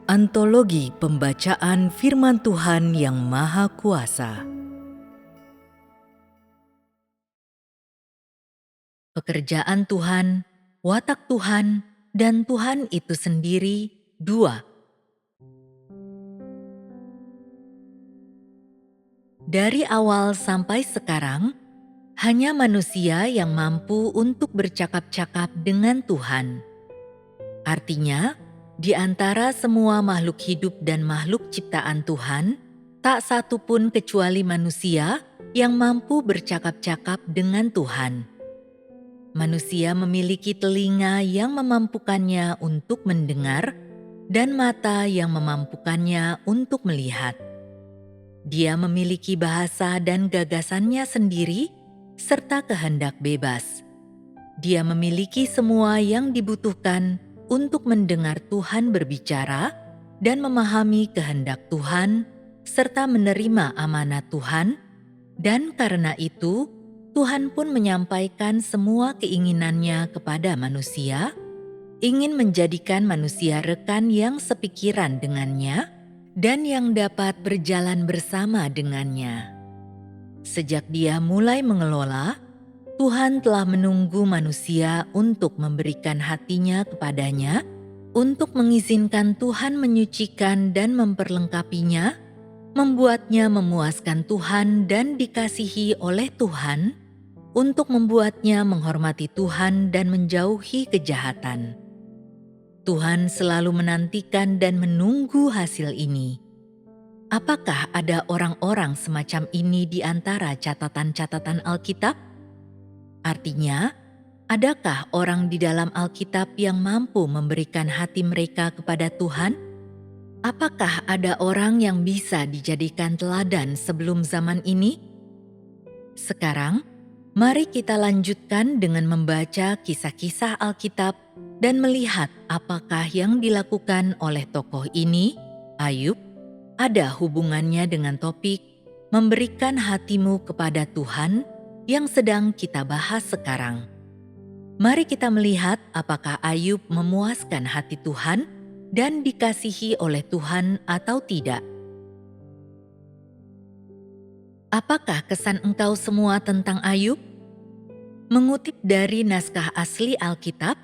Antologi Pembacaan Firman Tuhan yang Maha Kuasa. Pekerjaan Tuhan, watak Tuhan, dan Tuhan itu sendiri, 2. Dari awal sampai sekarang, hanya manusia yang mampu untuk bercakap-cakap dengan Tuhan. Artinya, di antara semua makhluk hidup dan makhluk ciptaan Tuhan, tak satu pun kecuali manusia yang mampu bercakap-cakap dengan Tuhan. Manusia memiliki telinga yang memampukannya untuk mendengar dan mata yang memampukannya untuk melihat. Dia memiliki bahasa dan gagasannya sendiri serta kehendak bebas. Dia memiliki semua yang dibutuhkan untuk mendengar Tuhan berbicara dan memahami kehendak Tuhan, serta menerima amanat Tuhan, dan karena itu Tuhan pun menyampaikan semua keinginannya kepada manusia, ingin menjadikan manusia rekan yang sepikiran dengannya dan yang dapat berjalan bersama dengannya. Sejak Dia mulai mengelola, Tuhan telah menunggu manusia untuk memberikan hatinya kepadanya, untuk mengizinkan Tuhan menyucikan dan memperlengkapinya, membuatnya memuaskan Tuhan dan dikasihi oleh Tuhan, untuk membuatnya menghormati Tuhan dan menjauhi kejahatan. Tuhan selalu menantikan dan menunggu hasil ini. Apakah ada orang-orang semacam ini di antara catatan-catatan Alkitab? Artinya, adakah orang di dalam Alkitab yang mampu memberikan hati mereka kepada Tuhan? Apakah ada orang yang bisa dijadikan teladan sebelum zaman ini? Sekarang, mari kita lanjutkan dengan membaca kisah-kisah Alkitab dan melihat apakah yang dilakukan oleh tokoh ini, Ayub, ada hubungannya dengan topik memberikan hatimu kepada Tuhan yang sedang kita bahas sekarang. Mari kita melihat apakah Ayub memuaskan hati Tuhan dan dikasihi oleh Tuhan atau tidak. Apakah kesan engkau semua tentang Ayub? Mengutip dari naskah asli Alkitab,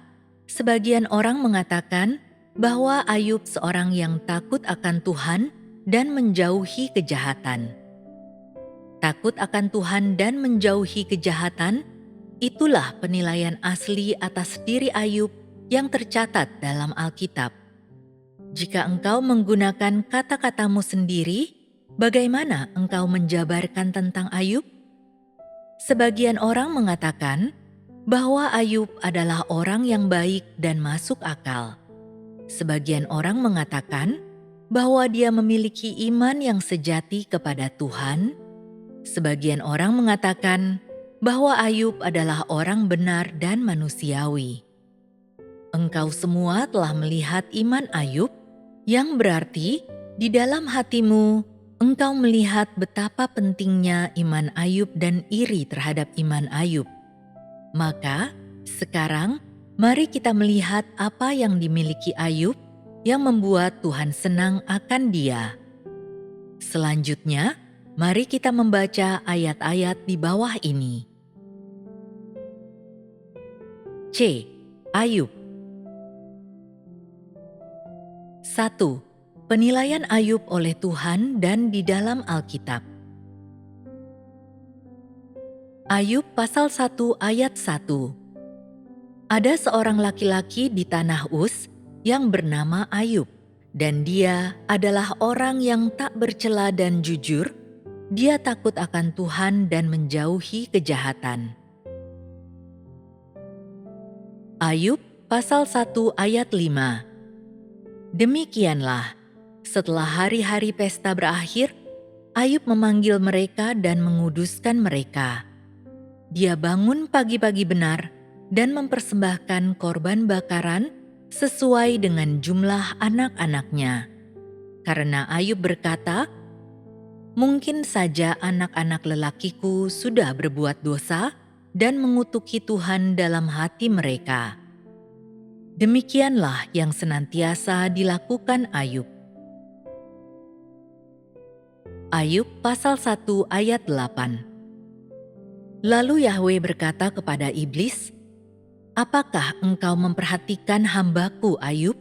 sebagian orang mengatakan bahwa Ayub seorang yang takut akan Tuhan dan menjauhi kejahatan. Takut akan Tuhan dan menjauhi kejahatan, itulah penilaian asli atas diri Ayub yang tercatat dalam Alkitab. Jika engkau menggunakan kata-katamu sendiri, bagaimana engkau menjabarkan tentang Ayub? Sebagian orang mengatakan bahwa Ayub adalah orang yang baik dan masuk akal. Sebagian orang mengatakan bahwa dia memiliki iman yang sejati kepada Tuhan. Sebagian orang mengatakan bahwa Ayub adalah orang benar dan manusiawi. Engkau semua telah melihat iman Ayub, yang berarti di dalam hatimu engkau melihat betapa pentingnya iman Ayub dan iri terhadap iman Ayub. Maka sekarang mari kita melihat apa yang dimiliki Ayub yang membuat Tuhan senang akan dia. Selanjutnya, mari kita membaca ayat-ayat di bawah ini. C. Ayub. 1. Penilaian Ayub oleh Tuhan dan di dalam Alkitab. Ayub pasal 1 ayat 1. Ada seorang laki-laki di tanah Uz yang bernama Ayub, dan dia adalah orang yang tak bercela dan jujur. Dia takut akan Tuhan dan menjauhi kejahatan. Ayub pasal 1 ayat 5. Demikianlah, setelah hari-hari pesta berakhir, Ayub memanggil mereka dan menguduskan mereka. Dia bangun pagi-pagi benar dan mempersembahkan korban bakaran sesuai dengan jumlah anak-anaknya. Karena Ayub berkata, "Mungkin saja anak-anak lelakiku sudah berbuat dosa dan mengutuki Tuhan dalam hati mereka." Demikianlah yang senantiasa dilakukan Ayub. Ayub pasal 1 ayat 8. Lalu Yahweh berkata kepada iblis, "Apakah engkau memperhatikan hambaku Ayub?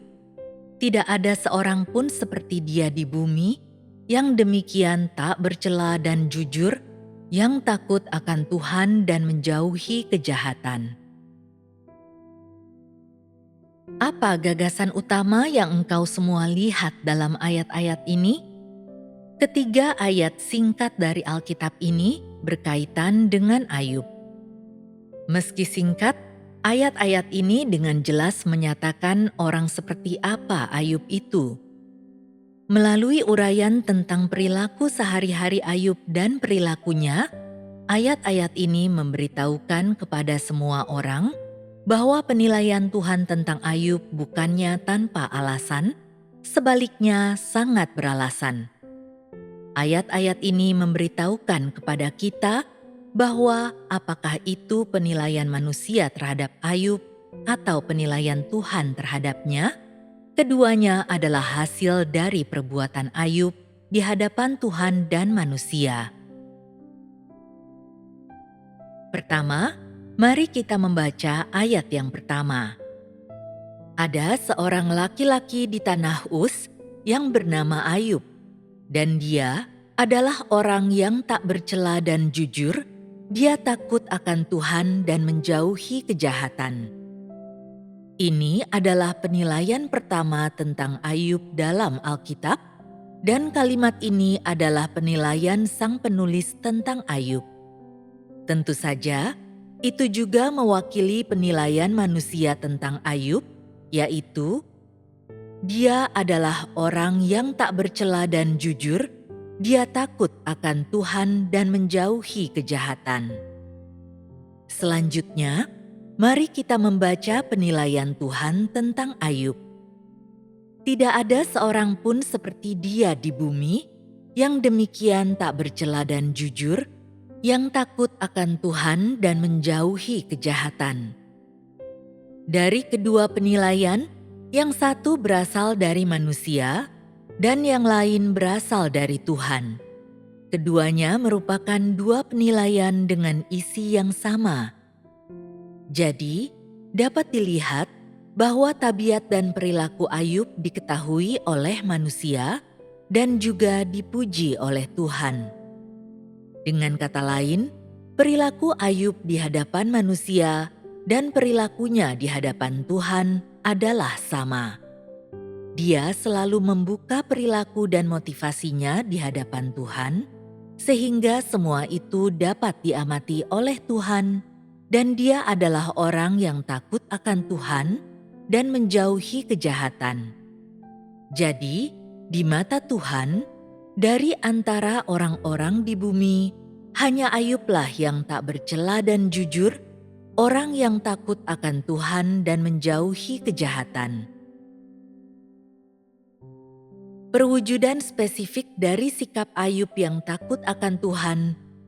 Tidak ada seorang pun seperti dia di bumi, yang demikian tak bercela dan jujur, yang takut akan Tuhan dan menjauhi kejahatan." Apa gagasan utama yang engkau semua lihat dalam ayat-ayat ini? Ketiga ayat singkat dari Alkitab ini berkaitan dengan Ayub. Meski singkat, ayat-ayat ini dengan jelas menyatakan orang seperti apa Ayub itu. Melalui uraian tentang perilaku sehari-hari Ayub dan perilakunya, ayat-ayat ini memberitahukan kepada semua orang bahwa penilaian Tuhan tentang Ayub bukannya tanpa alasan, sebaliknya sangat beralasan. Ayat-ayat ini memberitahukan kepada kita bahwa apakah itu penilaian manusia terhadap Ayub atau penilaian Tuhan terhadapnya, keduanya adalah hasil dari perbuatan Ayub di hadapan Tuhan dan manusia. Pertama, mari kita membaca ayat yang pertama. Ada seorang laki-laki di tanah Uz yang bernama Ayub, dan dia adalah orang yang tak bercela dan jujur. Dia takut akan Tuhan dan menjauhi kejahatan. Ini adalah penilaian pertama tentang Ayub dalam Alkitab, dan kalimat ini adalah penilaian sang penulis tentang Ayub. Tentu saja, itu juga mewakili penilaian manusia tentang Ayub, yaitu dia adalah orang yang tak bercela dan jujur. Dia takut akan Tuhan dan menjauhi kejahatan. Selanjutnya, mari kita membaca penilaian Tuhan tentang Ayub. Tidak ada seorang pun seperti dia di bumi, yang demikian tak bercela dan jujur, yang takut akan Tuhan dan menjauhi kejahatan. Dari kedua penilaian, yang satu berasal dari manusia dan yang lain berasal dari Tuhan. Keduanya merupakan dua penilaian dengan isi yang sama. Jadi, dapat dilihat bahwa tabiat dan perilaku Ayub diketahui oleh manusia dan juga dipuji oleh Tuhan. Dengan kata lain, perilaku Ayub di hadapan manusia dan perilakunya di hadapan Tuhan adalah sama. Dia selalu membuka perilaku dan motivasinya di hadapan Tuhan, sehingga semua itu dapat diamati oleh Tuhan, dan dia adalah orang yang takut akan Tuhan dan menjauhi kejahatan. Jadi, di mata Tuhan, dari antara orang-orang di bumi, hanya Ayublah yang tak bercela dan jujur, orang yang takut akan Tuhan dan menjauhi kejahatan. Perwujudan spesifik dari sikap Ayub yang takut akan Tuhan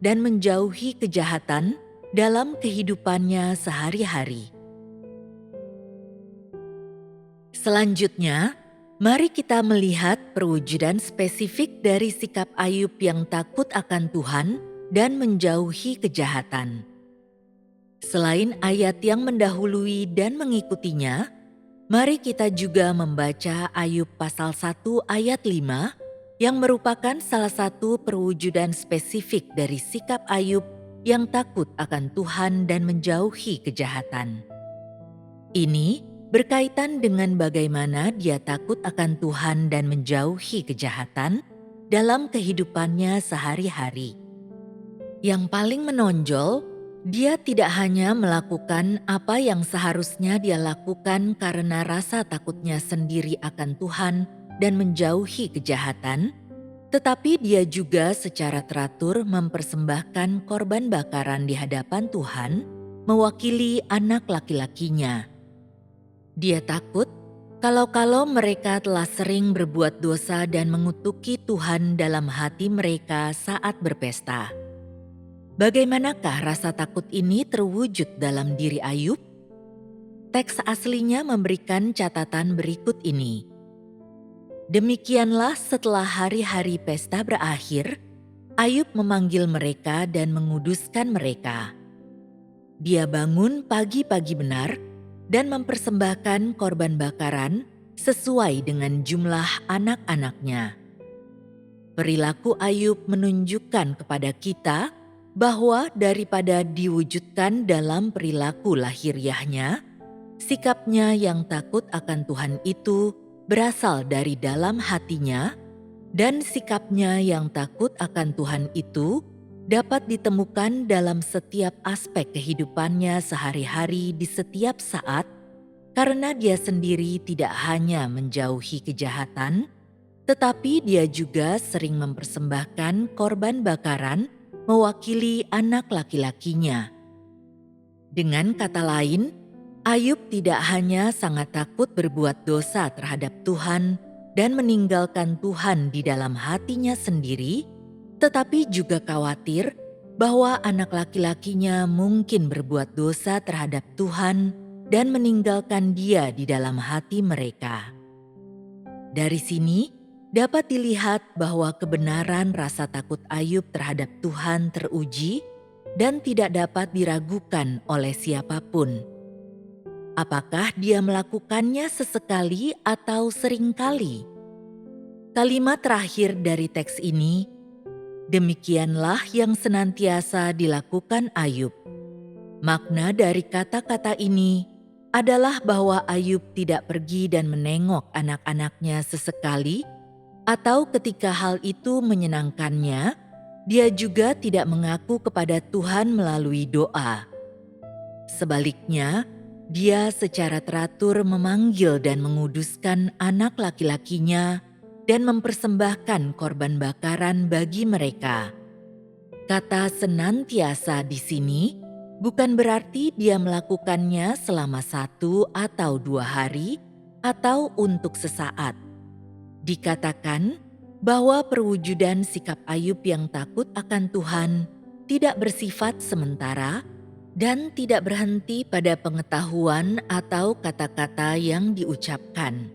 dan menjauhi kejahatan dalam kehidupannya sehari-hari. Selanjutnya, mari kita melihat perwujudan spesifik dari sikap Ayub yang takut akan Tuhan dan menjauhi kejahatan. Selain ayat yang mendahului dan mengikutinya, mari kita juga membaca Ayub pasal 1 ayat 5 yang merupakan salah satu perwujudan spesifik dari sikap Ayub yang takut akan Tuhan dan menjauhi kejahatan. Ini berkaitan dengan bagaimana dia takut akan Tuhan dan menjauhi kejahatan dalam kehidupannya sehari-hari. Yang paling menonjol, dia tidak hanya melakukan apa yang seharusnya dia lakukan karena rasa takutnya sendiri akan Tuhan dan menjauhi kejahatan, tetapi dia juga secara teratur mempersembahkan korban bakaran di hadapan Tuhan, mewakili anak laki-lakinya. Dia takut kalau mereka telah sering berbuat dosa dan mengutuki Tuhan dalam hati mereka saat berpesta. Bagaimanakah rasa takut ini terwujud dalam diri Ayub? Teks aslinya memberikan catatan berikut ini. Demikianlah setelah hari-hari pesta berakhir, Ayub memanggil mereka dan menguduskan mereka. Dia bangun pagi-pagi benar dan mempersembahkan korban bakaran sesuai dengan jumlah anak-anaknya. Perilaku Ayub menunjukkan kepada kita bahwa daripada diwujudkan dalam perilaku lahiriahnya, sikapnya yang takut akan Tuhan itu berasal dari dalam hatinya, dan sikapnya yang takut akan Tuhan itu dapat ditemukan dalam setiap aspek kehidupannya sehari-hari di setiap saat, karena dia sendiri tidak hanya menjauhi kejahatan, tetapi dia juga sering mempersembahkan korban bakaran mewakili anak laki-lakinya. Dengan kata lain, Ayub tidak hanya sangat takut berbuat dosa terhadap Tuhan dan meninggalkan Tuhan di dalam hatinya sendiri, tetapi juga khawatir bahwa anak laki-lakinya mungkin berbuat dosa terhadap Tuhan dan meninggalkan Dia di dalam hati mereka. Dari sini dapat dilihat bahwa kebenaran rasa takut Ayub terhadap Tuhan teruji dan tidak dapat diragukan oleh siapapun. Apakah dia melakukannya sesekali atau seringkali? Kalimat terakhir dari teks ini, demikianlah yang senantiasa dilakukan Ayub. Makna dari kata-kata ini adalah bahwa Ayub tidak pergi dan menengok anak-anaknya sesekali, atau ketika hal itu menyenangkannya, dia juga tidak mengaku kepada Tuhan melalui doa. Sebaliknya, dia secara teratur memanggil dan menguduskan anak laki-lakinya dan mempersembahkan korban bakaran bagi mereka. Kata senantiasa di sini bukan berarti dia melakukannya selama 1 atau 2 hari atau untuk sesaat. Dikatakan bahwa perwujudan sikap Ayub yang takut akan Tuhan tidak bersifat sementara dan tidak berhenti pada pengetahuan atau kata-kata yang diucapkan.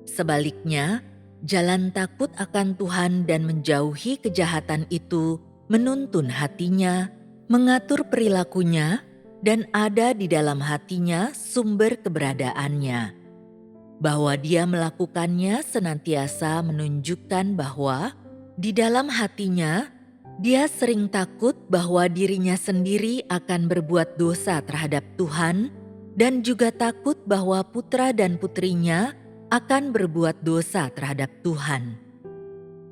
Sebaliknya, jalan takut akan Tuhan dan menjauhi kejahatan itu menuntun hatinya, mengatur perilakunya, dan ada di dalam hatinya sumber keberadaannya. Bahwa dia melakukannya senantiasa menunjukkan bahwa di dalam hatinya dia sering takut bahwa dirinya sendiri akan berbuat dosa terhadap Tuhan dan juga takut bahwa putra dan putrinya akan berbuat dosa terhadap Tuhan.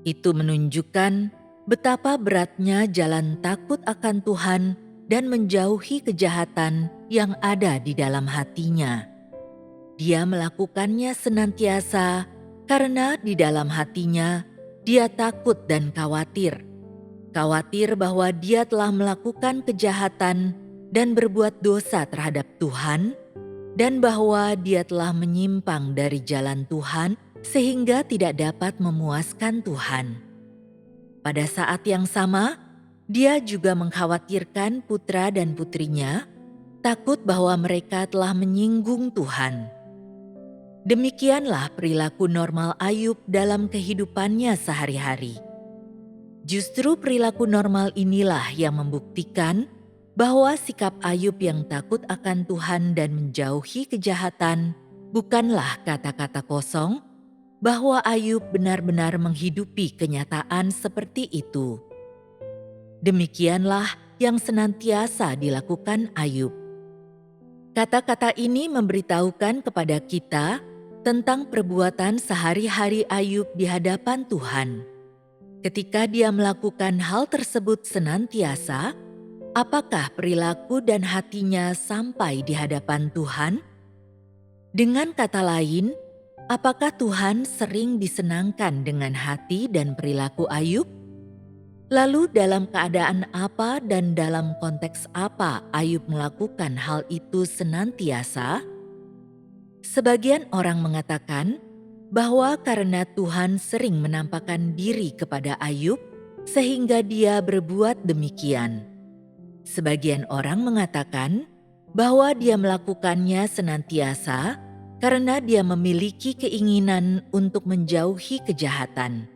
Itu menunjukkan betapa beratnya jalan takut akan Tuhan dan menjauhi kejahatan yang ada di dalam hatinya. Dia melakukannya senantiasa karena di dalam hatinya dia takut dan khawatir. Khawatir bahwa dia telah melakukan kejahatan dan berbuat dosa terhadap Tuhan, dan bahwa dia telah menyimpang dari jalan Tuhan sehingga tidak dapat memuaskan Tuhan. Pada saat yang sama, dia juga mengkhawatirkan putra dan putrinya, takut bahwa mereka telah menyinggung Tuhan. Demikianlah perilaku normal Ayub dalam kehidupannya sehari-hari. Justru perilaku normal inilah yang membuktikan bahwa sikap Ayub yang takut akan Tuhan dan menjauhi kejahatan bukanlah kata-kata kosong, bahwa Ayub benar-benar menghidupi kenyataan seperti itu. Demikianlah yang senantiasa dilakukan Ayub. Kata-kata ini memberitahukan kepada kita tentang perbuatan sehari-hari Ayub di hadapan Tuhan. Ketika dia melakukan hal tersebut senantiasa, apakah perilaku dan hatinya sampai di hadapan Tuhan? Dengan kata lain, apakah Tuhan sering disenangkan dengan hati dan perilaku Ayub? Lalu dalam keadaan apa dan dalam konteks apa Ayub melakukan hal itu senantiasa? Sebagian orang mengatakan bahwa karena Tuhan sering menampakkan diri kepada Ayub, sehingga dia berbuat demikian. Sebagian orang mengatakan bahwa dia melakukannya senantiasa karena dia memiliki keinginan untuk menjauhi kejahatan.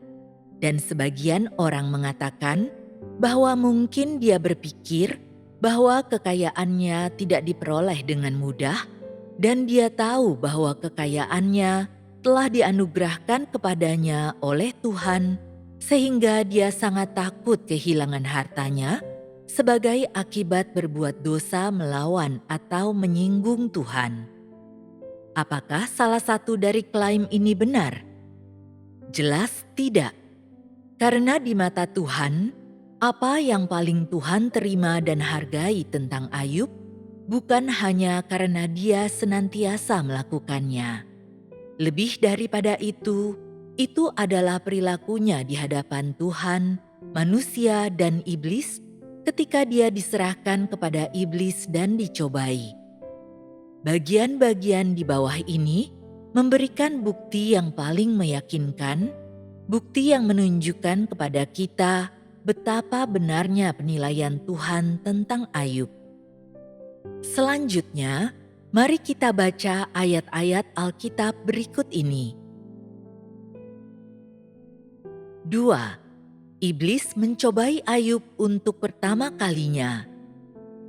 Dan sebagian orang mengatakan bahwa mungkin dia berpikir bahwa kekayaannya tidak diperoleh dengan mudah, dan dia tahu bahwa kekayaannya telah dianugerahkan kepadanya oleh Tuhan, sehingga dia sangat takut kehilangan hartanya sebagai akibat berbuat dosa melawan atau menyinggung Tuhan. Apakah salah satu dari klaim ini benar? Jelas tidak. Karena di mata Tuhan, apa yang paling Tuhan terima dan hargai tentang Ayub bukan hanya karena dia senantiasa melakukannya. Lebih daripada itu adalah perilakunya di hadapan Tuhan, manusia, dan iblis ketika dia diserahkan kepada iblis dan dicobai. Bagian-bagian di bawah ini memberikan bukti yang paling meyakinkan, bukti yang menunjukkan kepada kita betapa benarnya penilaian Tuhan tentang Ayub. Selanjutnya, mari kita baca ayat-ayat Alkitab berikut ini. 2. Iblis mencobai Ayub untuk pertama kalinya.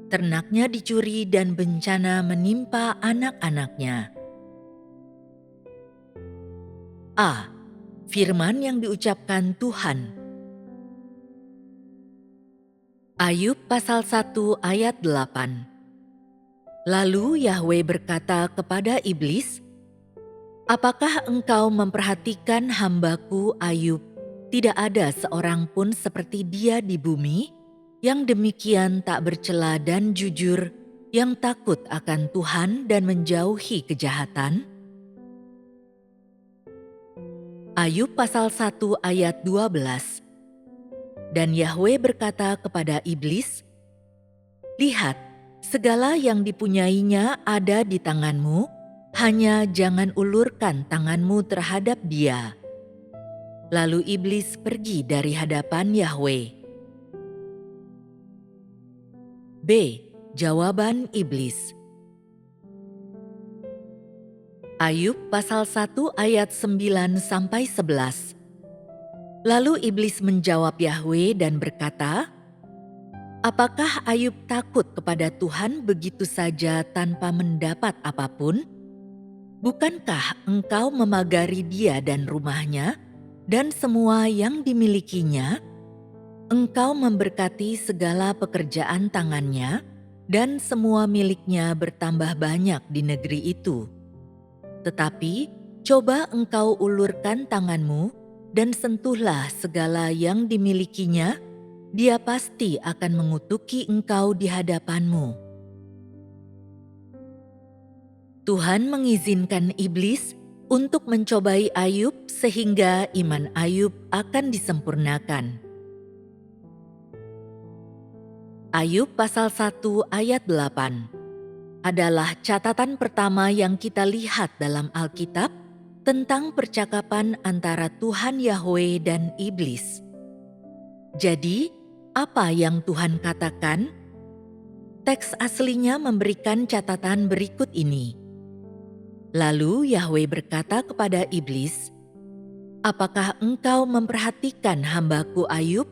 Ternaknya dicuri dan bencana menimpa anak-anaknya. A. Firman yang diucapkan Tuhan. Ayub pasal 1 ayat 8. Lalu Yahwe berkata kepada iblis, "Apakah engkau memperhatikan hamba-Ku Ayub? Tidak ada seorang pun seperti dia di bumi, yang demikian tak bercela dan jujur, yang takut akan Tuhan dan menjauhi kejahatan." Ayub pasal 1 ayat 12. Dan Yahwe berkata kepada iblis, "Lihat, segala yang dipunyainya ada di tanganmu, hanya jangan ulurkan tanganmu terhadap dia." Lalu iblis pergi dari hadapan Yahwe. B. Jawaban iblis. Ayub pasal 1 ayat 9-11. Lalu iblis menjawab Yahwe dan berkata, "Apakah Ayub takut kepada Tuhan begitu saja tanpa mendapat apapun? Bukankah engkau memagari dia dan rumahnya dan semua yang dimilikinya? Engkau memberkati segala pekerjaan tangannya dan semua miliknya bertambah banyak di negeri itu. Tetapi coba engkau ulurkan tanganmu dan sentuhlah segala yang dimilikinya, dia pasti akan mengutuki engkau di hadapanmu." Tuhan mengizinkan iblis untuk mencobai Ayub sehingga iman Ayub akan disempurnakan. Ayub pasal 1 ayat 8 adalah catatan pertama yang kita lihat dalam Alkitab tentang percakapan antara Tuhan Yahwe dan iblis. Jadi, apa yang Tuhan katakan? Teks aslinya memberikan catatan berikut ini. Lalu Yahwe berkata kepada iblis, "Apakah engkau memperhatikan hamba-Ku Ayub?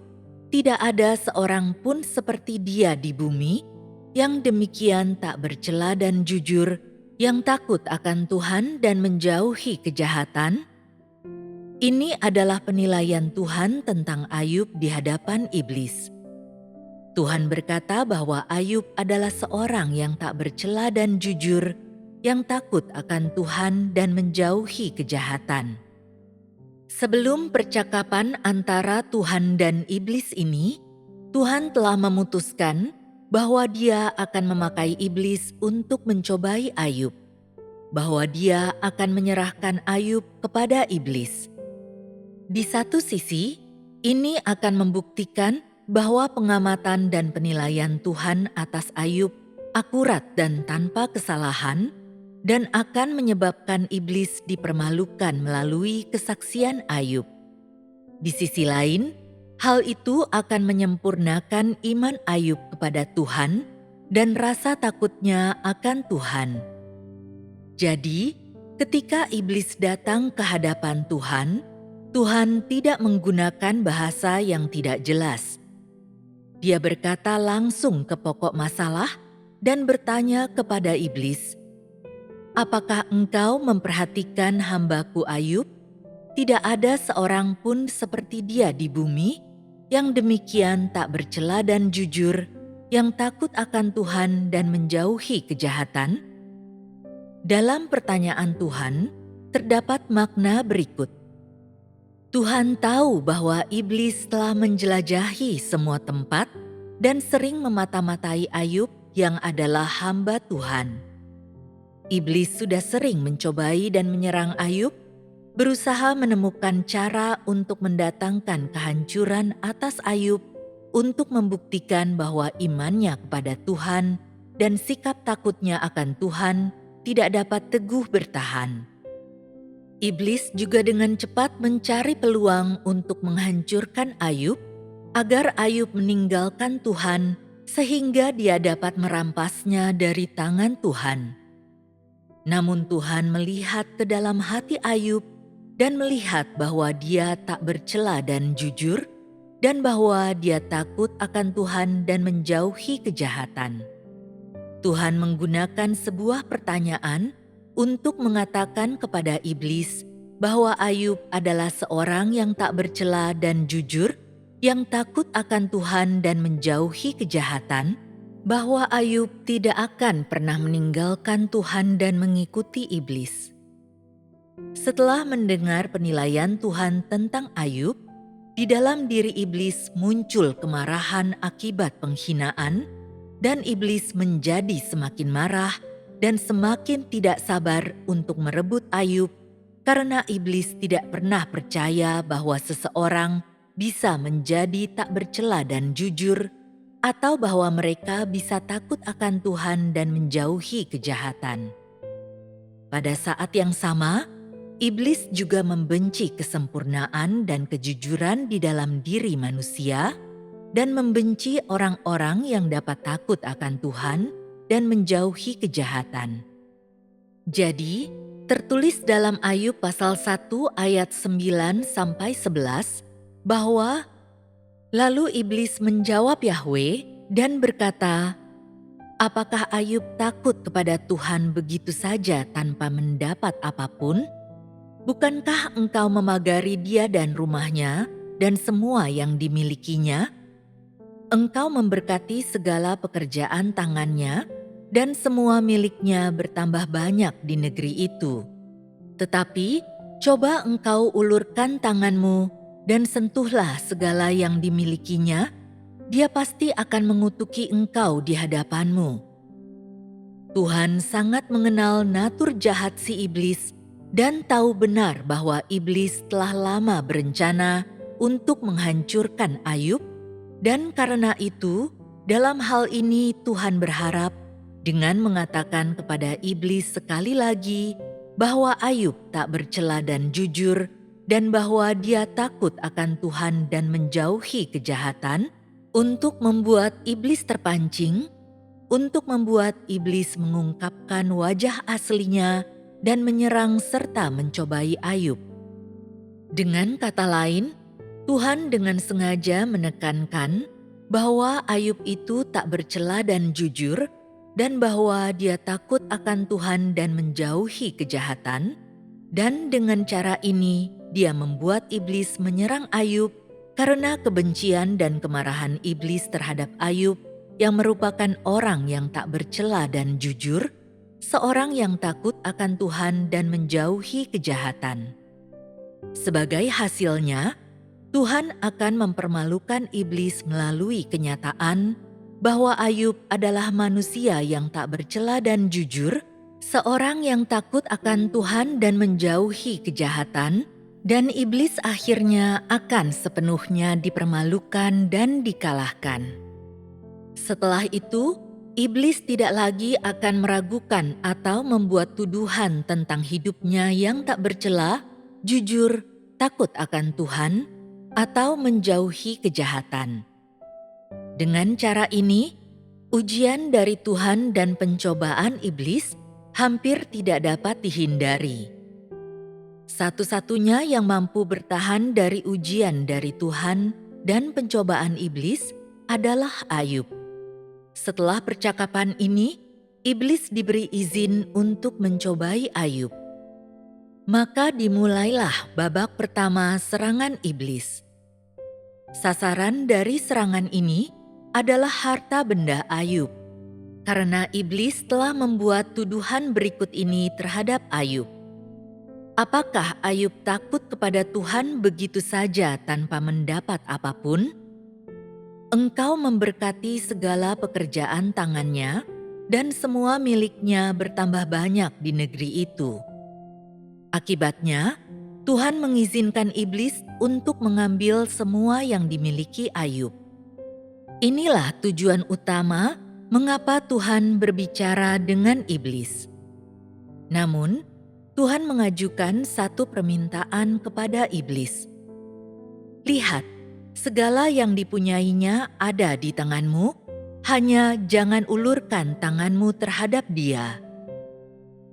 Tidak ada seorang pun seperti dia di bumi, yang demikian tak bercela dan jujur, yang takut akan Tuhan dan menjauhi kejahatan." Ini adalah penilaian Tuhan tentang Ayub di hadapan iblis. Tuhan berkata bahwa Ayub adalah seorang yang tak bercela dan jujur, yang takut akan Tuhan dan menjauhi kejahatan. Sebelum percakapan antara Tuhan dan iblis ini, Tuhan telah memutuskan bahwa Dia akan memakai iblis untuk mencobai Ayub, bahwa Dia akan menyerahkan Ayub kepada iblis. Di satu sisi, ini akan membuktikan bahwa pengamatan dan penilaian Tuhan atas Ayub akurat dan tanpa kesalahan, dan akan menyebabkan iblis dipermalukan melalui kesaksian Ayub. Di sisi lain, hal itu akan menyempurnakan iman Ayub kepada Tuhan dan rasa takutnya akan Tuhan. Jadi, ketika iblis datang ke hadapan Tuhan, Tuhan tidak menggunakan bahasa yang tidak jelas. Dia berkata langsung ke pokok masalah dan bertanya kepada iblis, "Apakah engkau memperhatikan hamba-Ku Ayub? Tidak ada seorang pun seperti dia di bumi yang demikian tak bercela dan jujur, yang takut akan Tuhan dan menjauhi kejahatan." Dalam pertanyaan Tuhan, terdapat makna berikut. Tuhan tahu bahwa iblis telah menjelajahi semua tempat dan sering memata-matai Ayub yang adalah hamba Tuhan. Iblis sudah sering mencobai dan menyerang Ayub, berusaha menemukan cara untuk mendatangkan kehancuran atas Ayub untuk membuktikan bahwa imannya kepada Tuhan dan sikap takutnya akan Tuhan tidak dapat teguh bertahan. Iblis juga dengan cepat mencari peluang untuk menghancurkan Ayub agar Ayub meninggalkan Tuhan sehingga dia dapat merampasnya dari tangan Tuhan. Namun Tuhan melihat ke dalam hati Ayub dan melihat bahwa dia tak bercela dan jujur dan bahwa dia takut akan Tuhan dan menjauhi kejahatan. Tuhan menggunakan sebuah pertanyaan untuk mengatakan kepada iblis bahwa Ayub adalah seorang yang tak bercela dan jujur, yang takut akan Tuhan dan menjauhi kejahatan, bahwa Ayub tidak akan pernah meninggalkan Tuhan dan mengikuti iblis. Setelah mendengar penilaian Tuhan tentang Ayub, di dalam diri iblis muncul kemarahan akibat penghinaan, dan iblis menjadi semakin marah dan semakin tidak sabar untuk merebut Ayub, karena iblis tidak pernah percaya bahwa seseorang bisa menjadi tak bercela dan jujur, atau bahwa mereka bisa takut akan Tuhan dan menjauhi kejahatan. Pada saat yang sama, iblis juga membenci kesempurnaan dan kejujuran di dalam diri manusia dan membenci orang-orang yang dapat takut akan Tuhan dan menjauhi kejahatan. Jadi, tertulis dalam Ayub pasal 1 ayat 9-11 bahwa lalu iblis menjawab Yahwe dan berkata, "Apakah Ayub takut kepada Tuhan begitu saja tanpa mendapat apapun? Bukankah engkau memagari dia dan rumahnya dan semua yang dimilikinya? Engkau memberkati segala pekerjaan tangannya, dan semua miliknya bertambah banyak di negeri itu. Tetapi coba engkau ulurkan tanganmu dan sentuhlah segala yang dimilikinya, dia pasti akan mengutuki engkau di hadapanmu." Tuhan sangat mengenal natur jahat si iblis dan tahu benar bahwa iblis telah lama berencana untuk menghancurkan Ayub. Dan karena itu, dalam hal ini Tuhan berharap dengan mengatakan kepada iblis sekali lagi bahwa Ayub tak bercela dan jujur, dan bahwa dia takut akan Tuhan dan menjauhi kejahatan, untuk membuat iblis terpancing, untuk membuat iblis mengungkapkan wajah aslinya dan menyerang serta mencobai Ayub. Dengan kata lain, Tuhan dengan sengaja menekankan bahwa Ayub itu tak bercela dan jujur, dan bahwa dia takut akan Tuhan dan menjauhi kejahatan, dan dengan cara ini dia membuat iblis menyerang Ayub karena kebencian dan kemarahan iblis terhadap Ayub yang merupakan orang yang tak bercela dan jujur, seorang yang takut akan Tuhan dan menjauhi kejahatan. Sebagai hasilnya, Tuhan akan mempermalukan iblis melalui kenyataan bahwa Ayub adalah manusia yang tak bercela dan jujur, seorang yang takut akan Tuhan dan menjauhi kejahatan, dan iblis akhirnya akan sepenuhnya dipermalukan dan dikalahkan. Setelah itu, iblis tidak lagi akan meragukan atau membuat tuduhan tentang hidupnya yang tak bercela, jujur, takut akan Tuhan, atau menjauhi kejahatan. Dengan cara ini, Ujian dari Tuhan dan pencobaan iblis hampir tidak dapat dihindari. Satu-satunya yang mampu bertahan dari ujian dari Tuhan dan pencobaan iblis adalah Ayub. Setelah percakapan ini, iblis diberi izin untuk mencobai Ayub. Maka dimulailah babak pertama serangan iblis. Sasaran dari serangan ini adalah harta benda Ayub, karena iblis telah membuat tuduhan berikut ini terhadap Ayub. Apakah Ayub takut kepada Tuhan begitu saja tanpa mendapat apapun? Engkau memberkati segala pekerjaan tangannya, dan semua miliknya bertambah banyak di negeri itu. Akibatnya, Tuhan mengizinkan iblis untuk mengambil semua yang dimiliki Ayub. Inilah tujuan utama mengapa Tuhan berbicara dengan iblis. Namun, Tuhan mengajukan satu permintaan kepada iblis. Lihat, segala yang dipunyainya ada di tanganmu, hanya jangan ulurkan tanganmu terhadap dia.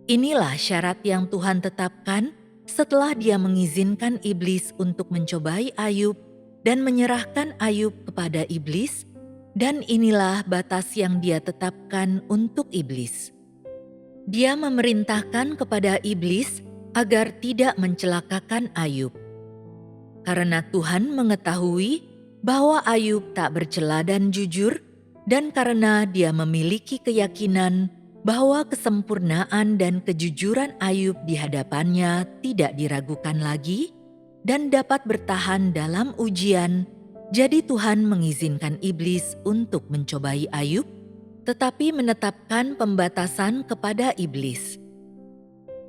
Inilah syarat yang Tuhan tetapkan setelah Dia mengizinkan iblis untuk mencobai Ayub dan menyerahkan Ayub kepada iblis, dan inilah batas yang Dia tetapkan untuk iblis. Dia memerintahkan kepada iblis agar tidak mencelakakan Ayub. Karena Tuhan mengetahui bahwa Ayub tak bercela dan jujur, dan karena Dia memiliki keyakinan bahwa kesempurnaan dan kejujuran Ayub di hadapannya tidak diragukan lagi dan dapat bertahan dalam ujian, jadi Tuhan mengizinkan iblis untuk mencobai Ayub, tetapi menetapkan pembatasan kepada iblis.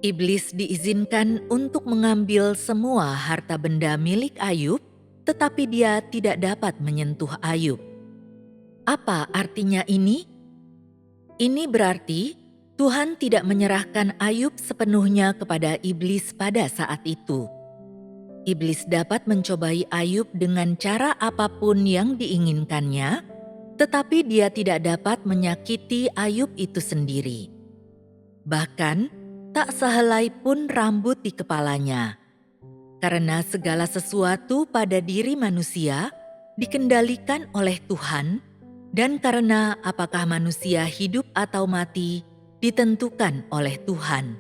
Iblis diizinkan untuk mengambil semua harta benda milik Ayub, tetapi dia tidak dapat menyentuh Ayub. Apa artinya ini? Ini berarti Tuhan tidak menyerahkan Ayub sepenuhnya kepada iblis pada saat itu. Iblis dapat mencobai Ayub dengan cara apapun yang diinginkannya, tetapi dia tidak dapat menyakiti Ayub itu sendiri. Bahkan, tak sehelai pun rambut di kepalanya. Karena segala sesuatu pada diri manusia dikendalikan oleh Tuhan, dan karena apakah manusia hidup atau mati ditentukan oleh Tuhan.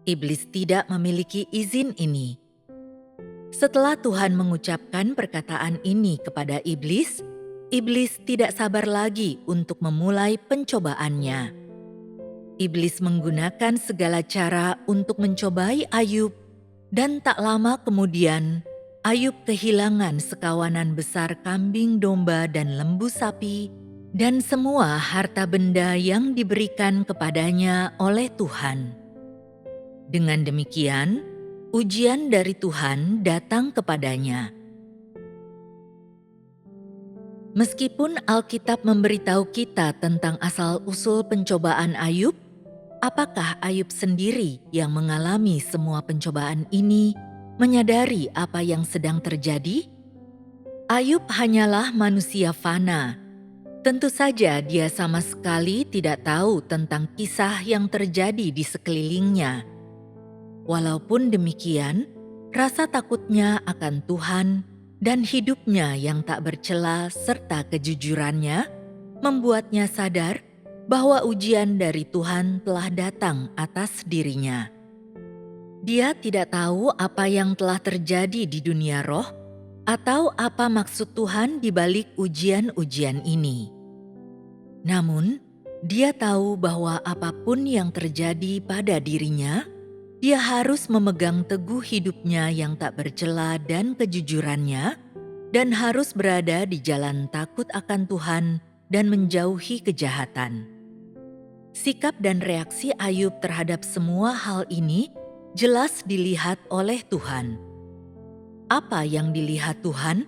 Iblis tidak memiliki izin ini. Setelah Tuhan mengucapkan perkataan ini kepada iblis, iblis tidak sabar lagi untuk memulai pencobaannya. Iblis menggunakan segala cara untuk mencobai Ayub, dan tak lama kemudian Ayub kehilangan sekawanan besar kambing domba dan lembu sapi, dan semua harta benda yang diberikan kepadanya oleh Tuhan. Dengan demikian, ujian dari Tuhan datang kepadanya. Meskipun Alkitab memberitahu kita tentang asal-usul pencobaan Ayub, apakah Ayub sendiri yang mengalami semua pencobaan ini menyadari apa yang sedang terjadi? Ayub hanyalah manusia fana. Tentu saja dia sama sekali tidak tahu tentang kisah yang terjadi di sekelilingnya. Walaupun demikian, rasa takutnya akan Tuhan dan hidupnya yang tak bercela serta kejujurannya membuatnya sadar bahwa ujian dari Tuhan telah datang atas dirinya. Dia tidak tahu apa yang telah terjadi di dunia roh atau apa maksud Tuhan di balik ujian-ujian ini. Namun, dia tahu bahwa apapun yang terjadi pada dirinya, dia harus memegang teguh hidupnya yang tak bercela dan kejujurannya, dan harus berada di jalan takut akan Tuhan dan menjauhi kejahatan. Sikap dan reaksi Ayub terhadap semua hal ini jelas dilihat oleh Tuhan. Apa yang dilihat Tuhan?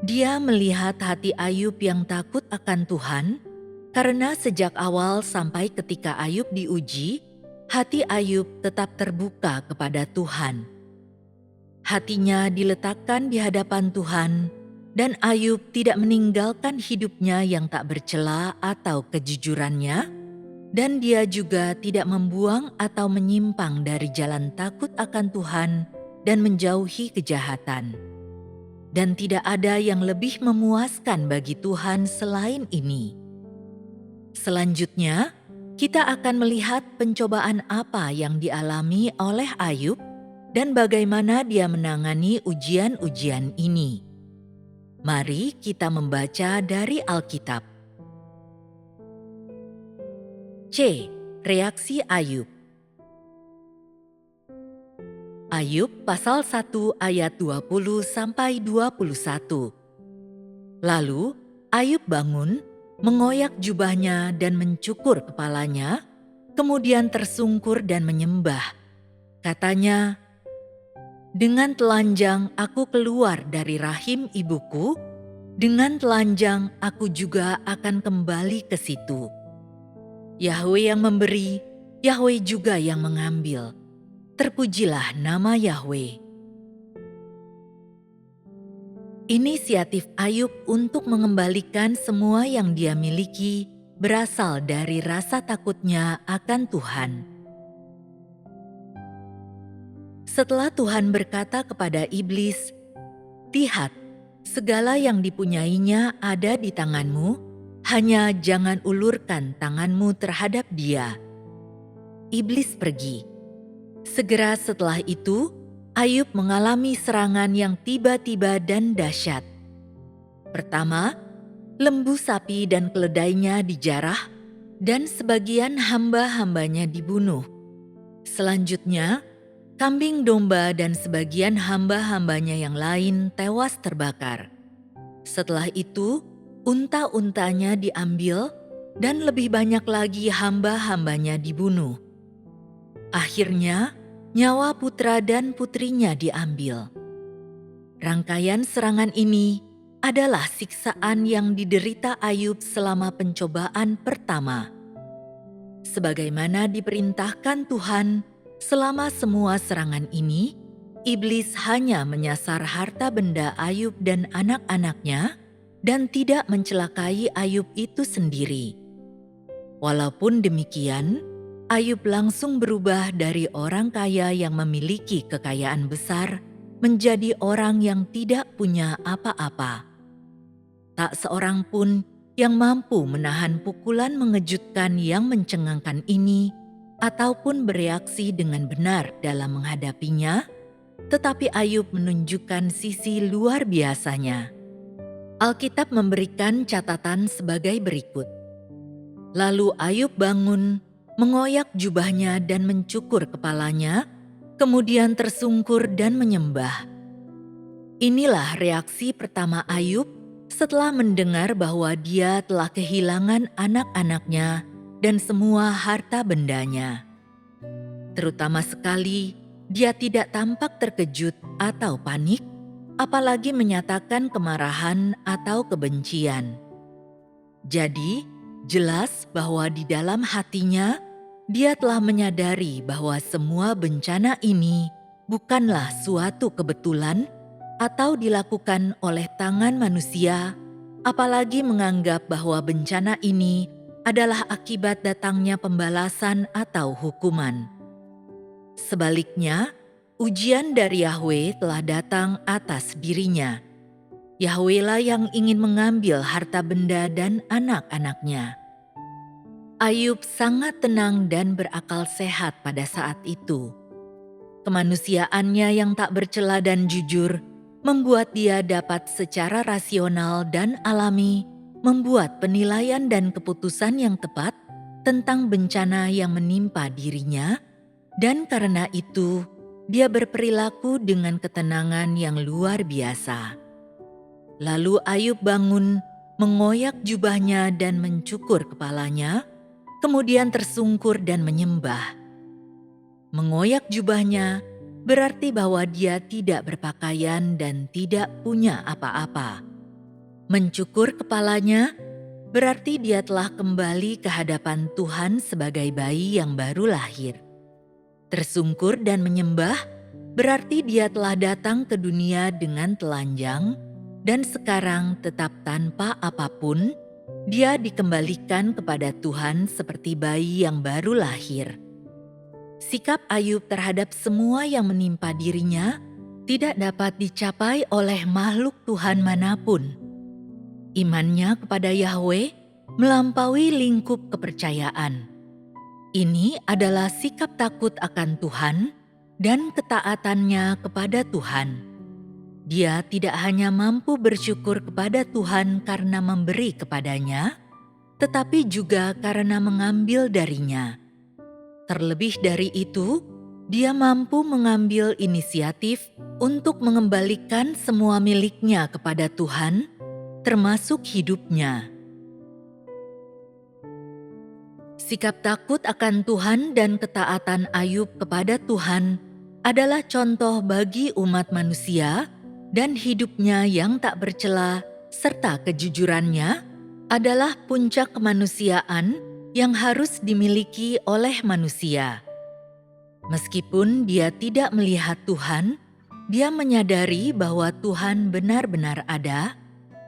Dia melihat hati Ayub yang takut akan Tuhan, karena sejak awal sampai ketika Ayub diuji, hati Ayub tetap terbuka kepada Tuhan. Hatinya diletakkan di hadapan Tuhan, Dan Ayub tidak meninggalkan hidupnya yang tak bercela atau kejujurannya, dan dia juga tidak membuang atau menyimpang dari jalan takut akan Tuhan dan menjauhi kejahatan. Dan tidak ada yang lebih memuaskan bagi Tuhan selain ini. Selanjutnya, kita akan melihat pencobaan apa yang dialami oleh Ayub dan bagaimana dia menangani ujian-ujian ini. Mari kita membaca dari Alkitab. C. Reaksi Ayub. Ayub pasal 1 ayat 20-21. Lalu Ayub bangun, mengoyak jubahnya dan mencukur kepalanya, kemudian tersungkur dan menyembah. Katanya, "Dengan telanjang aku keluar dari rahim ibuku, dengan telanjang aku juga akan kembali ke situ. Yahwe yang memberi, Yahwe juga yang mengambil. Terpujilah nama Yahwe." Inisiatif Ayub untuk mengembalikan semua yang dia miliki berasal dari rasa takutnya akan Tuhan. Setelah Tuhan berkata kepada iblis, "Lihat, segala yang dipunyainya ada di tanganmu, hanya jangan ulurkan tanganmu terhadap dia." Iblis pergi. Segera setelah itu, Ayub mengalami serangan yang tiba-tiba dan dahsyat. Pertama, lembu sapi dan keledainya dijarah, dan sebagian hamba-hambanya dibunuh. Selanjutnya, kambing domba dan sebagian hamba-hambanya yang lain tewas terbakar. Setelah itu, unta-untanya diambil, dan lebih banyak lagi hamba-hambanya dibunuh. Akhirnya, nyawa putra dan putrinya diambil. Rangkaian serangan ini adalah siksaan yang diderita Ayub selama pencobaan pertama. Sebagaimana diperintahkan Tuhan, selama semua serangan ini, iblis hanya menyasar harta benda Ayub dan anak-anaknya dan tidak mencelakai Ayub itu sendiri. Walaupun demikian, Ayub langsung berubah dari orang kaya yang memiliki kekayaan besar menjadi orang yang tidak punya apa-apa. Tak seorang pun yang mampu menahan pukulan mengejutkan yang mencengangkan ini ataupun bereaksi dengan benar dalam menghadapinya, tetapi Ayub menunjukkan sisi luar biasanya. Alkitab memberikan catatan sebagai berikut. Lalu Ayub bangun, mengoyak jubahnya dan mencukur kepalanya, kemudian tersungkur dan menyembah. Inilah reaksi pertama Ayub setelah mendengar bahwa dia telah kehilangan anak-anaknya dan semua harta bendanya. Terutama sekali, dia tidak tampak terkejut atau panik, apalagi menyatakan kemarahan atau kebencian. Jadi, jelas bahwa di dalam hatinya, dia telah menyadari bahwa semua bencana ini bukanlah suatu kebetulan atau dilakukan oleh tangan manusia, apalagi menganggap bahwa bencana ini adalah akibat datangnya pembalasan atau hukuman. Sebaliknya, ujian dari Yahwe telah datang atas dirinya. Yahwe lah yang ingin mengambil harta benda dan anak-anaknya. Ayub sangat tenang dan berakal sehat pada saat itu. Kemanusiaannya yang tak bercela dan jujur membuat dia dapat secara rasional dan alami membuat penilaian dan keputusan yang tepat tentang bencana yang menimpa dirinya, dan karena itu dia berperilaku dengan ketenangan yang luar biasa. Lalu Ayub bangun, mengoyak jubahnya dan mencukur kepalanya, kemudian tersungkur dan menyembah. Mengoyak jubahnya berarti bahwa dia tidak berpakaian dan tidak punya apa-apa. Mencukur kepalanya berarti dia telah kembali ke hadapan Tuhan sebagai bayi yang baru lahir. Tersungkur dan menyembah berarti dia telah datang ke dunia dengan telanjang, dan sekarang tetap tanpa apapun, dia dikembalikan kepada Tuhan seperti bayi yang baru lahir. Sikap Ayub terhadap semua yang menimpa dirinya tidak dapat dicapai oleh makhluk Tuhan manapun. Imannya kepada Yahweh melampaui lingkup kepercayaan. Ini adalah sikap takut akan Tuhan dan ketaatannya kepada Tuhan. Dia tidak hanya mampu bersyukur kepada Tuhan karena memberi kepadanya, tetapi juga karena mengambil darinya. Terlebih dari itu, dia mampu mengambil inisiatif untuk mengembalikan semua miliknya kepada Tuhan, termasuk hidupnya. Sikap takut akan Tuhan dan ketaatan Ayub kepada Tuhan adalah contoh bagi umat manusia, dan hidupnya yang tak bercela serta kejujurannya adalah puncak kemanusiaan yang harus dimiliki oleh manusia. Meskipun dia tidak melihat Tuhan, dia menyadari bahwa Tuhan benar-benar ada,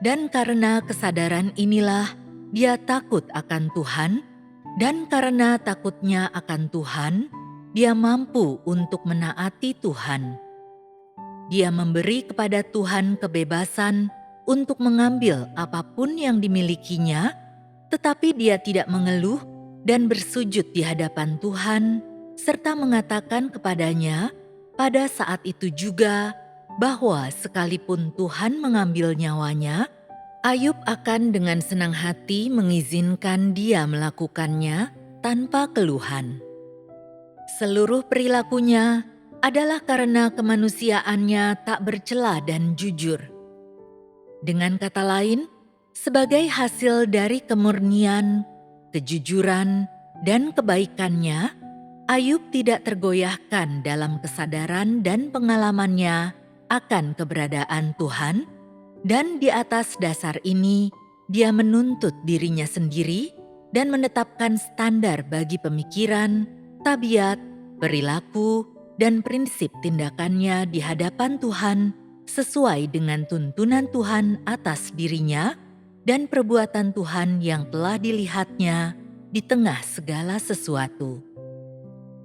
dan karena kesadaran inilah dia takut akan Tuhan, dan karena takutnya akan Tuhan, dia mampu untuk menaati Tuhan. Dia memberi kepada Tuhan kebebasan untuk mengambil apapun yang dimilikinya, tetapi dia tidak mengeluh dan bersujud di hadapan Tuhan, serta mengatakan kepadanya pada saat itu juga bahwa sekalipun Tuhan mengambil nyawanya, Ayub akan dengan senang hati mengizinkan dia melakukannya tanpa keluhan. Seluruh perilakunya adalah karena kemanusiaannya tak bercela dan jujur. Dengan kata lain, sebagai hasil dari kemurnian, kejujuran, dan kebaikannya, Ayub tidak tergoyahkan dalam kesadaran dan pengalamannya akan keberadaan Tuhan, dan di atas dasar ini dia menuntut dirinya sendiri dan menetapkan standar bagi pemikiran, tabiat, perilaku, dan prinsip tindakannya di hadapan Tuhan sesuai dengan tuntunan Tuhan atas dirinya dan perbuatan Tuhan yang telah dilihatnya di tengah segala sesuatu.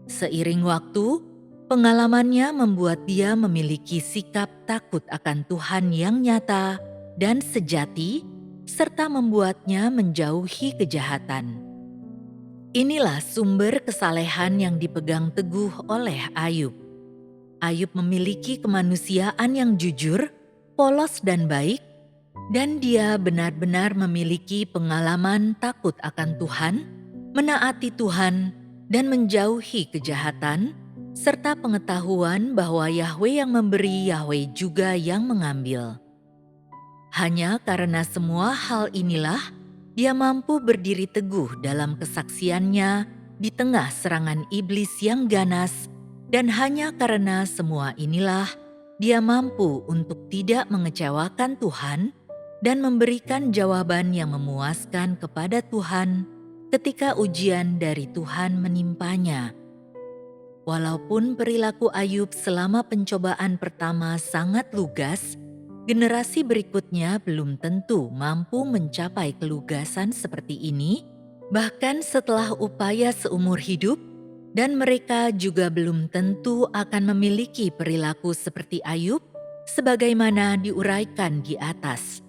Seiring waktu, pengalamannya membuat dia memiliki sikap takut akan Tuhan yang nyata dan sejati, serta membuatnya menjauhi kejahatan. Inilah sumber kesalehan yang dipegang teguh oleh Ayub. Ayub memiliki kemanusiaan yang jujur, polos dan baik, dan dia benar-benar memiliki pengalaman takut akan Tuhan, menaati Tuhan, dan menjauhi kejahatan, serta pengetahuan bahwa Yahweh yang memberi, Yahweh juga yang mengambil. Hanya karena semua hal inilah, dia mampu berdiri teguh dalam kesaksiannya di tengah serangan iblis yang ganas, dan hanya karena semua inilah dia mampu untuk tidak mengecewakan Tuhan dan memberikan jawaban yang memuaskan kepada Tuhan ketika ujian dari Tuhan menimpanya. Walaupun perilaku Ayub selama pencobaan pertama sangat lugas, generasi berikutnya belum tentu mampu mencapai kelugasan seperti ini, bahkan setelah upaya seumur hidup, dan mereka juga belum tentu akan memiliki perilaku seperti Ayub, sebagaimana diuraikan di atas.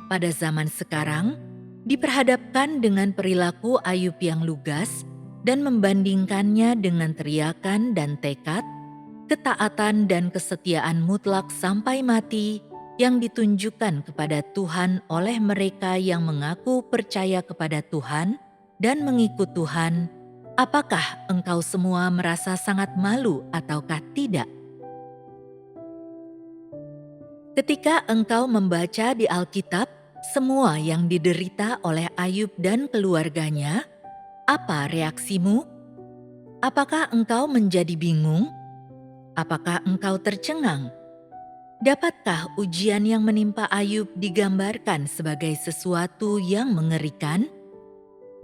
Pada zaman sekarang, diperhadapkan dengan perilaku Ayub yang lugas dan membandingkannya dengan teriakan dan tekad, ketaatan dan kesetiaan mutlak sampai mati yang ditunjukkan kepada Tuhan oleh mereka yang mengaku percaya kepada Tuhan dan mengikut Tuhan, apakah engkau semua merasa sangat malu ataukah tidak? Ketika engkau membaca di Alkitab semua yang diderita oleh Ayub dan keluarganya, apa reaksimu? Apakah engkau menjadi bingung? Apakah engkau tercengang? Dapatkah ujian yang menimpa Ayub digambarkan sebagai sesuatu yang mengerikan?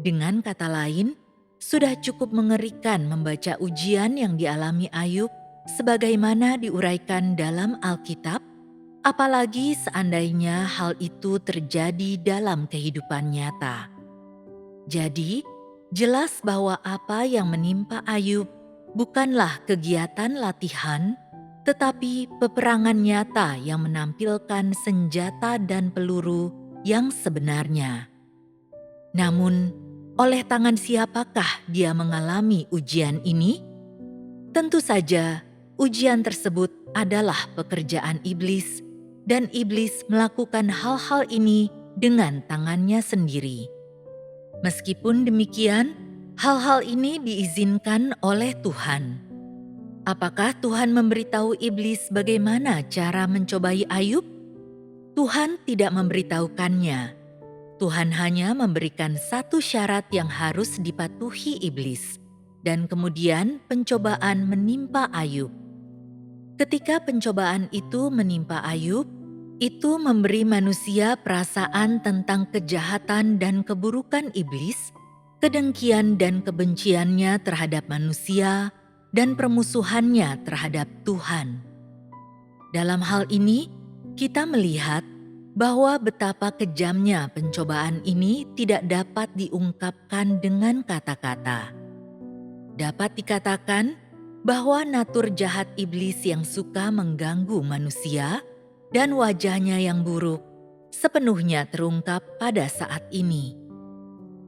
Dengan kata lain, sudah cukup mengerikan membaca ujian yang dialami Ayub sebagaimana diuraikan dalam Alkitab, apalagi seandainya hal itu terjadi dalam kehidupan nyata. Jadi, jelas bahwa apa yang menimpa Ayub bukanlah kegiatan latihan, tetapi peperangan nyata yang menampilkan senjata dan peluru yang sebenarnya. Namun, oleh tangan siapakah dia mengalami ujian ini? Tentu saja, ujian tersebut adalah pekerjaan iblis, dan iblis melakukan hal-hal ini dengan tangannya sendiri. Meskipun demikian, hal-hal ini diizinkan oleh Tuhan. Apakah Tuhan memberitahu iblis bagaimana cara mencobai Ayub? Tuhan tidak memberitahukannya. Tuhan hanya memberikan satu syarat yang harus dipatuhi iblis, dan kemudian pencobaan menimpa Ayub. Ketika pencobaan itu menimpa Ayub, itu memberi manusia perasaan tentang kejahatan dan keburukan iblis, kedengkian dan kebenciannya terhadap manusia, dan permusuhannya terhadap Tuhan. Dalam hal ini, kita melihat bahwa betapa kejamnya pencobaan ini tidak dapat diungkapkan dengan kata-kata. Dapat dikatakan bahwa natur jahat iblis yang suka mengganggu manusia dan wajahnya yang buruk sepenuhnya terungkap pada saat ini.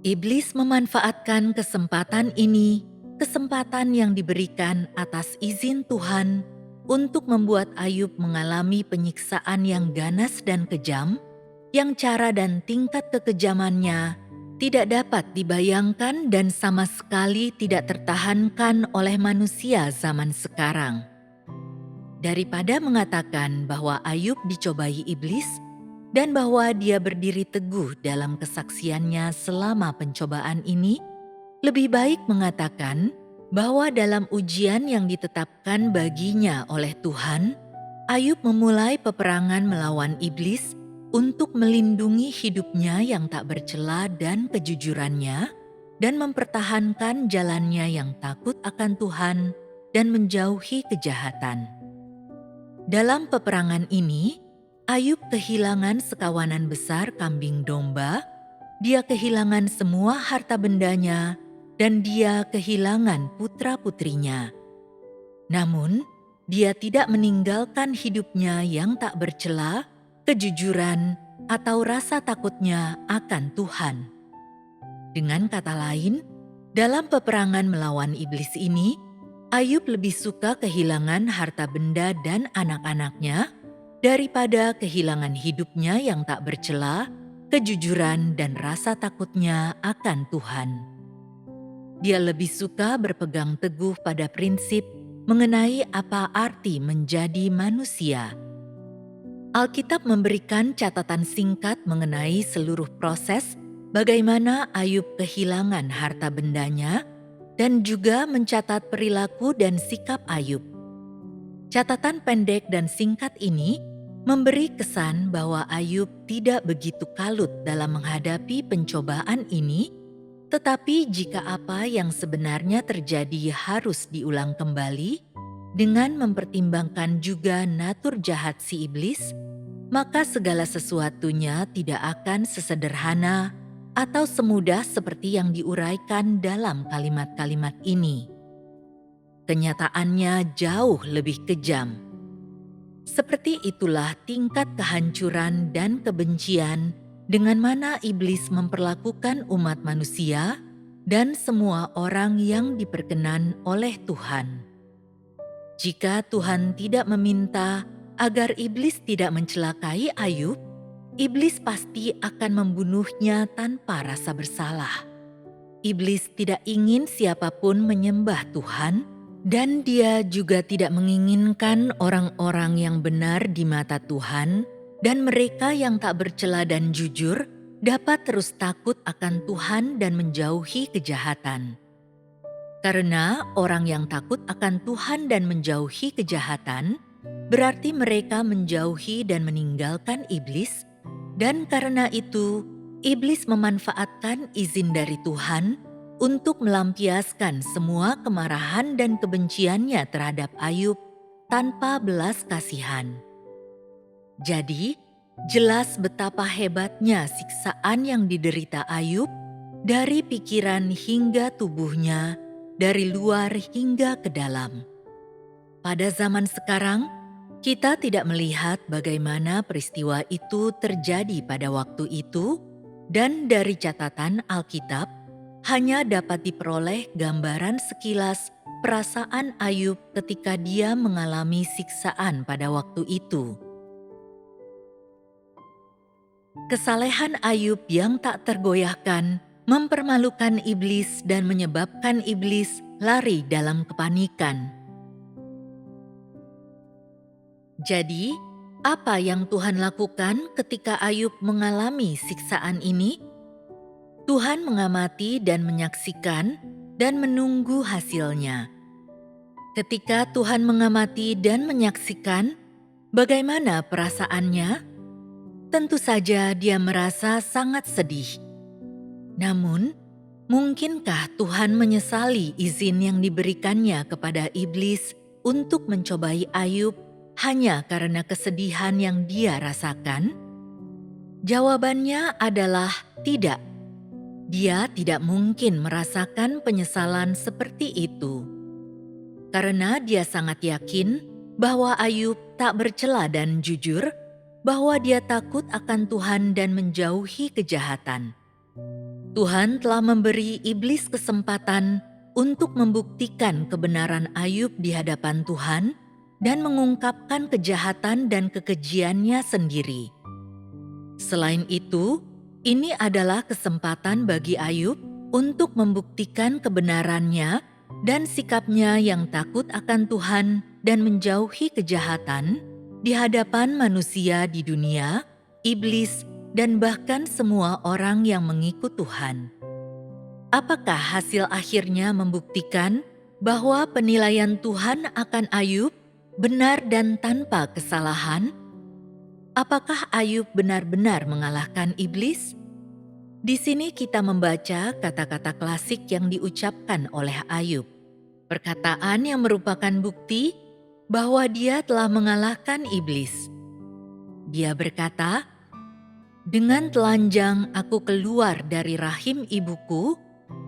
Iblis memanfaatkan kesempatan ini, kesempatan yang diberikan atas izin Tuhan untuk membuat Ayub mengalami penyiksaan yang ganas dan kejam, yang cara dan tingkat kekejamannya tidak dapat dibayangkan dan sama sekali tidak tertahankan oleh manusia zaman sekarang. Daripada mengatakan bahwa Ayub dicobai iblis dan bahwa dia berdiri teguh dalam kesaksiannya selama pencobaan ini, lebih baik mengatakan bahwa dalam ujian yang ditetapkan baginya oleh Tuhan, Ayub memulai peperangan melawan iblis untuk melindungi hidupnya yang tak bercela dan kejujurannya, dan mempertahankan jalannya yang takut akan Tuhan dan menjauhi kejahatan. Dalam peperangan ini, Ayub kehilangan sekawanan besar kambing domba, dia kehilangan semua harta bendanya, dan dia kehilangan putra-putrinya. Namun, dia tidak meninggalkan hidupnya yang tak bercela, kejujuran, atau rasa takutnya akan Tuhan. Dengan kata lain, dalam peperangan melawan iblis ini, Ayub lebih suka kehilangan harta benda dan anak-anaknya daripada kehilangan hidupnya yang tak bercela, kejujuran, dan rasa takutnya akan Tuhan. Dia lebih suka berpegang teguh pada prinsip mengenai apa arti menjadi manusia. Alkitab memberikan catatan singkat mengenai seluruh proses bagaimana Ayub kehilangan harta bendanya dan juga mencatat perilaku dan sikap Ayub. Catatan pendek dan singkat ini memberi kesan bahwa Ayub tidak begitu kalut dalam menghadapi pencobaan ini, tetapi jika apa yang sebenarnya terjadi harus diulang kembali, dengan mempertimbangkan juga natur jahat si iblis, maka segala sesuatunya tidak akan sesederhana atau semudah seperti yang diuraikan dalam kalimat-kalimat ini. Kenyataannya jauh lebih kejam. Seperti itulah tingkat kehancuran dan kebencian dengan mana iblis memperlakukan umat manusia dan semua orang yang diperkenan oleh Tuhan. Jika Tuhan tidak meminta agar iblis tidak mencelakai Ayub, iblis pasti akan membunuhnya tanpa rasa bersalah. Iblis tidak ingin siapapun menyembah Tuhan, dan dia juga tidak menginginkan orang-orang yang benar di mata Tuhan dan mereka yang tak bercela dan jujur dapat terus takut akan Tuhan dan menjauhi kejahatan. Karena orang yang takut akan Tuhan dan menjauhi kejahatan, berarti mereka menjauhi dan meninggalkan iblis, dan karena itu, iblis memanfaatkan izin dari Tuhan untuk melampiaskan semua kemarahan dan kebenciannya terhadap Ayub tanpa belas kasihan. Jadi, jelas betapa hebatnya siksaan yang diderita Ayub dari pikiran hingga tubuhnya, dari luar hingga ke dalam. Pada zaman sekarang, kita tidak melihat bagaimana peristiwa itu terjadi pada waktu itu, dan dari catatan Alkitab hanya dapat diperoleh gambaran sekilas perasaan Ayub ketika dia mengalami siksaan pada waktu itu. Kesalehan Ayub yang tak tergoyahkan mempermalukan iblis dan menyebabkan iblis lari dalam kepanikan. Jadi, apa yang Tuhan lakukan ketika Ayub mengalami siksaan ini? Tuhan mengamati dan menyaksikan dan menunggu hasilnya. Ketika Tuhan mengamati dan menyaksikan, bagaimana perasaannya? Tentu saja dia merasa sangat sedih. Namun, mungkinkah Tuhan menyesali izin yang diberikannya kepada iblis untuk mencobai Ayub hanya karena kesedihan yang dia rasakan? Jawabannya adalah tidak. Dia tidak mungkin merasakan penyesalan seperti itu. Karena dia sangat yakin bahwa Ayub tak bercela dan jujur, bahwa dia takut akan Tuhan dan menjauhi kejahatan. Tuhan telah memberi iblis kesempatan untuk membuktikan kebenaran Ayub di hadapan Tuhan dan mengungkapkan kejahatan dan kekejiannya sendiri. Selain itu, ini adalah kesempatan bagi Ayub untuk membuktikan kebenarannya dan sikapnya yang takut akan Tuhan dan menjauhi kejahatan di hadapan manusia di dunia, iblis, dan bahkan semua orang yang mengikut Tuhan. Apakah hasil akhirnya membuktikan bahwa penilaian Tuhan akan Ayub benar dan tanpa kesalahan? Apakah Ayub benar-benar mengalahkan iblis? Di sini kita membaca kata-kata klasik yang diucapkan oleh Ayub. Perkataan yang merupakan bukti bahwa dia telah mengalahkan iblis. Dia berkata, "Dengan telanjang aku keluar dari rahim ibuku,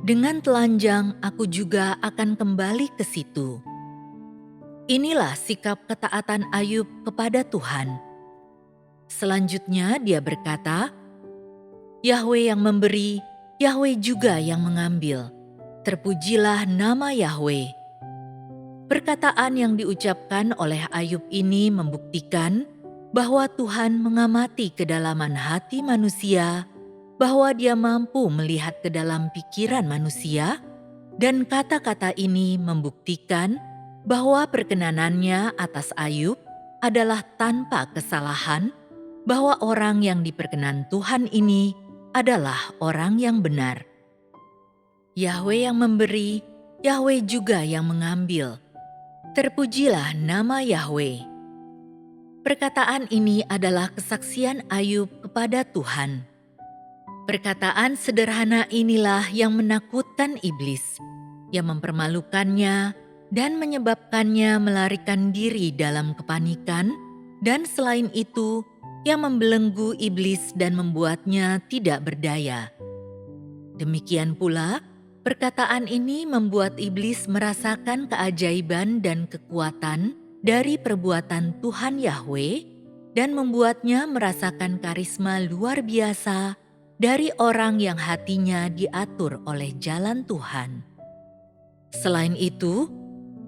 dengan telanjang aku juga akan kembali ke situ." Inilah sikap ketaatan Ayub kepada Tuhan. Selanjutnya dia berkata, "Yahwe yang memberi, Yahwe juga yang mengambil. Terpujilah nama Yahwe." Perkataan yang diucapkan oleh Ayub ini membuktikan bahwa Tuhan mengamati kedalaman hati manusia, bahwa Dia mampu melihat ke dalam pikiran manusia, dan kata-kata ini membuktikan bahwa perkenanannya atas Ayub adalah tanpa kesalahan, bahwa orang yang diperkenan Tuhan ini adalah orang yang benar. Yahwe yang memberi, Yahwe juga yang mengambil. Terpujilah nama Yahwe. Perkataan ini adalah kesaksian Ayub kepada Tuhan. Perkataan sederhana inilah yang menakutkan iblis, yang mempermalukannya dan menyebabkannya melarikan diri dalam kepanikan, dan selain itu, yang membelenggu iblis dan membuatnya tidak berdaya. Demikian pula, perkataan ini membuat iblis merasakan keajaiban dan kekuatan dari perbuatan Tuhan Yahwe dan membuatnya merasakan karisma luar biasa dari orang yang hatinya diatur oleh jalan Tuhan. Selain itu,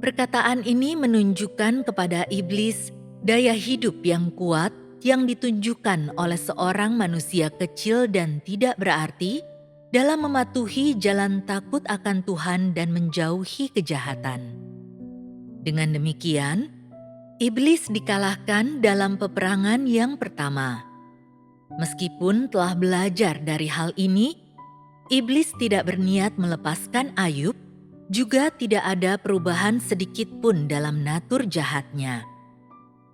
perkataan ini menunjukkan kepada iblis daya hidup yang kuat yang ditunjukkan oleh seorang manusia kecil dan tidak berarti dalam mematuhi jalan takut akan Tuhan dan menjauhi kejahatan. Dengan demikian, iblis dikalahkan dalam peperangan yang pertama. Meskipun telah belajar dari hal ini, iblis tidak berniat melepaskan Ayub, juga tidak ada perubahan sedikit pun dalam natur jahatnya.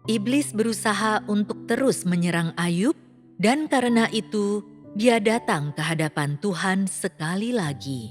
Iblis berusaha untuk terus menyerang Ayub, dan karena itu dia datang ke hadapan Tuhan sekali lagi.